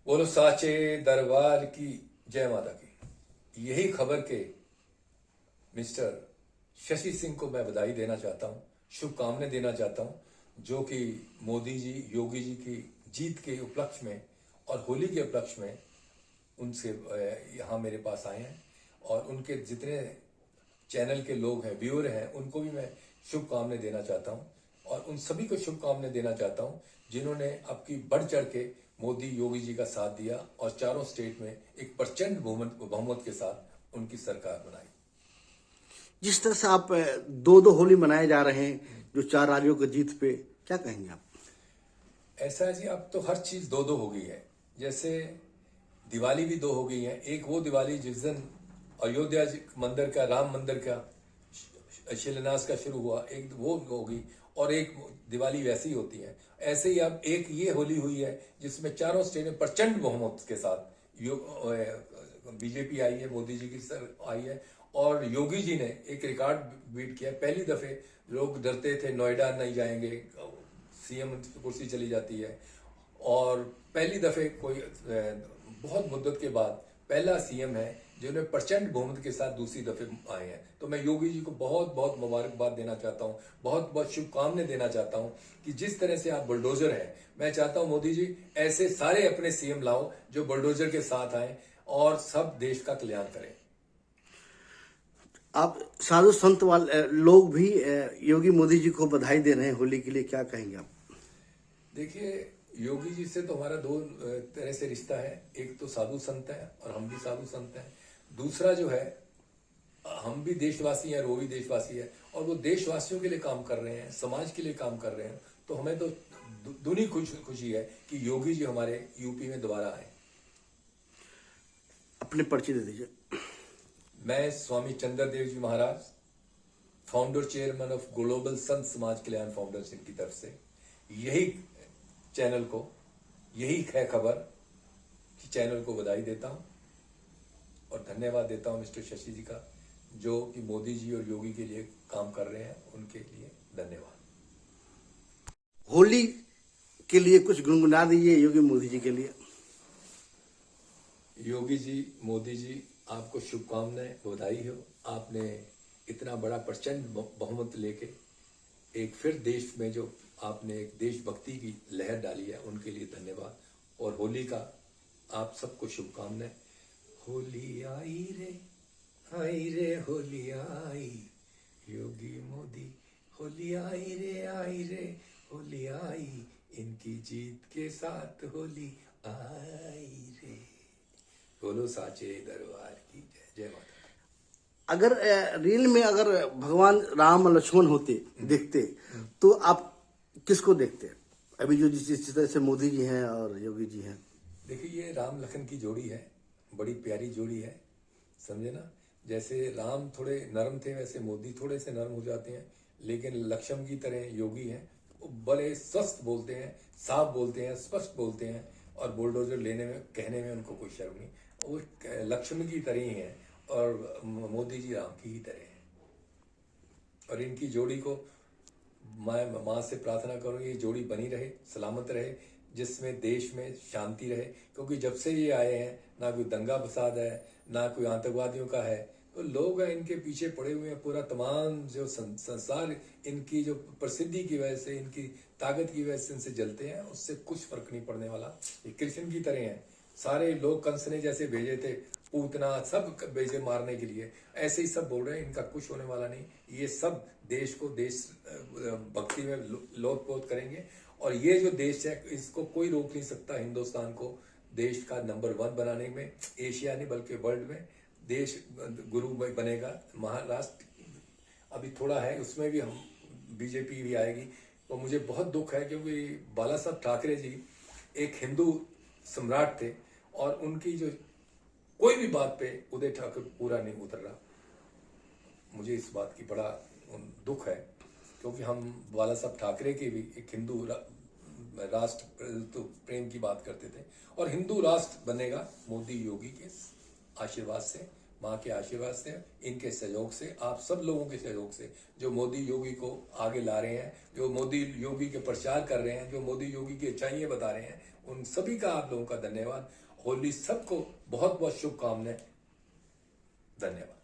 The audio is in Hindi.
बोलो साचे दरबार की जय माता की। यही खबर के मिस्टर शशि सिंह को मैं बधाई देना चाहता हूँ, शुभकामनाएं देना चाहता हूँ, जो कि मोदी जी योगी जी की जीत के उपलक्ष्य में और होली के उपलक्ष्य में उनसे यहाँ मेरे पास आए हैं। और उनके जितने चैनल के लोग हैं, व्यूअर हैं, उनको भी मैं शुभकामनाएं देना चाहता हूँ। और उन सभी को शुभकामनाएं देना चाहता हूँ जिन्होंने आपकी बढ़ चढ़ के मोदी योगी जी का साथ दिया और चारों स्टेट में एक प्रचंड बहुमत के साथ उनकी सरकार बनाई। जिस तरह से आप दो दो होली मनाए जा रहे हैं, जो चार राज्यों की जीत पे, क्या कहेंगे आप? ऐसा है जी, अब तो हर चीज दो दो हो गई है। जैसे दिवाली भी दो हो गई है। एक वो दिवाली जिस दिन अयोध्या मंदिर का, राम मंदिर का शिलान्यास का शुरू हुआ, एक वो होगी, और एक दिवाली वैसी होती है। ऐसे ही अब एक ये होली हुई है जिसमें चारों स्टेट में प्रचंड बहुमत के साथ बीजेपी आई है, मोदी जी की सर आई है। और योगी जी ने एक रिकॉर्ड बीट किया। पहली दफे लोग डरते थे नोएडा नहीं जाएंगे, सीएम कुर्सी चली जाती है, और पहली दफे कोई बहुत मुद्दत के बाद पहला सीएम है जिन्होंने प्रचंड बहुमत के साथ दूसरी दफे आए हैं। तो मैं योगी जी को बहुत बहुत मुबारकबाद देना चाहता हूँ, बहुत बहुत शुभकामनाएं देना चाहता हूँ कि जिस तरह से आप बुलडोजर हैं, मैं चाहता हूँ मोदी जी ऐसे सारे अपने सीएम लाओ जो बुलडोजर के साथ आए और सब देश का कल्याण करें। आप साधु संत वाले लोग भी योगी मोदी जी को बधाई दे रहे हैं होली के लिए, क्या कहेंगे आप? देखिए, योगी जी से तो हमारा दो तरह से रिश्ता है। एक तो साधु संत है और हम भी साधु संत हैं। दूसरा जो है, हम भी देशवासी हैं और वो भी देशवासी है, और वो देशवासियों के लिए काम कर रहे हैं, समाज के लिए काम कर रहे हैं। तो हमें तो दूनी खुशी है कि योगी जी हमारे यूपी में दोबारा आए। अपने परिचय दे दीजिए। मैं स्वामी चंद्रदेव जी महाराज, फाउंडर चेयरमैन ऑफ ग्लोबल संत समाज कल्याण फाउंडेशन की तरफ से यही चैनल को, यही है खबर कि चैनल को बधाई देता हूं और धन्यवाद देता हूं मिस्टर शशि जी का, जो कि मोदी जी और योगी के लिए काम कर रहे हैं। उनके लिए धन्यवाद। होली के लिए कुछ गुनगुना दीजिए योगी मोदी जी के लिए। योगी जी, मोदी जी, आपको शुभकामनाएं, बधाई हो। आपने इतना बड़ा प्रचंड बहुमत लेके एक फिर देश में जो आपने एक देशभक्ति की लहर डाली है, उनके लिए धन्यवाद। और होली का आप सबको शुभकामनाएं। होली आई रे होली आई, योगी मोदी होली आई रे होली आई, इनकी जीत के साथ होली आई रे। बोलो साचे दरबार की जय। जय माता। अगर रील में अगर भगवान राम लक्ष्मण होते देखते, तो आप किसको देखते? अभी जो जिस तरह से मोदी जी हैं और योगी जी हैं। देखिए, ये राम लखन की जोड़ी है, बड़ी प्यारी जोड़ी है, समझे ना। जैसे राम थोड़े नरम थे, वैसे मोदी थोड़े से नरम हो जाते हैं, लेकिन लक्ष्मण की तरह योगी हैं। वो बड़े स्वस्थ बोलते हैं, साफ बोलते हैं, स्पष्ट बोलते हैं, और बुलडोजर लेने में, कहने में उनको कोई शर्म नहीं। वो लक्ष्मण की तरह ही हैं और मोदी जी राम की ही तरह हैं। और इनकी जोड़ी को मैं माँ से प्रार्थना करूँ ये जोड़ी बनी रहे, सलामत रहे, जिसमें देश में शांति रहे। क्योंकि जब से ये आए हैं, ना कोई दंगा फसाद है, ना कोई आतंकवादियों का है। तो लोग इनके पीछे पड़े हुए हैं। पूरा तमाम जो संसार इनकी जो प्रसिद्धि की वजह से, इनकी ताकत की वजह से इनसे जलते हैं। उससे कुछ फर्क नहीं पड़ने वाला। ये कृष्ण की तरह हैं। सारे लोग कंस ने जैसे भेजे थे, पूतना सब भेजे मारने के लिए, ऐसे ही सब बोल रहे हैं। इनका कुछ होने वाला नहीं। ये सब देश को देश भक्ति में लोटपोत करेंगे। और ये जो देश है, इसको कोई रोक नहीं सकता हिंदुस्तान को देश का नंबर 1 बनाने में। एशिया नहीं बल्कि वर्ल्ड में देश गुरु बनेगा। महाराष्ट्र अभी थोड़ा है, उसमें भी हम बीजेपी भी आएगी। तो मुझे बहुत दुख है, क्योंकि बाला साहब ठाकरे जी एक हिंदू सम्राट थे, और उनकी जो कोई भी बात पे उदय ठाकुर पूरा नहीं उतर रहा। मुझे इस बात की बड़ा दुख है, क्योंकि हम बाला साहब ठाकरे के भी एक हिंदू राष्ट्र तो प्रेम की बात करते थे। और हिंदू राष्ट्र बनेगा मोदी योगी के आशीर्वाद से, माँ के आशीर्वाद से, इनके सहयोग से, आप सब लोगों के सहयोग से, जो मोदी योगी को आगे ला रहे हैं, जो मोदी योगी के प्रचार कर रहे हैं, जो मोदी योगी की अच्छाइयाँ बता रहे हैं, उन सभी का आप लोगों का धन्यवाद। होली सबको बहुत बहुत शुभकामनाएं। धन्यवाद।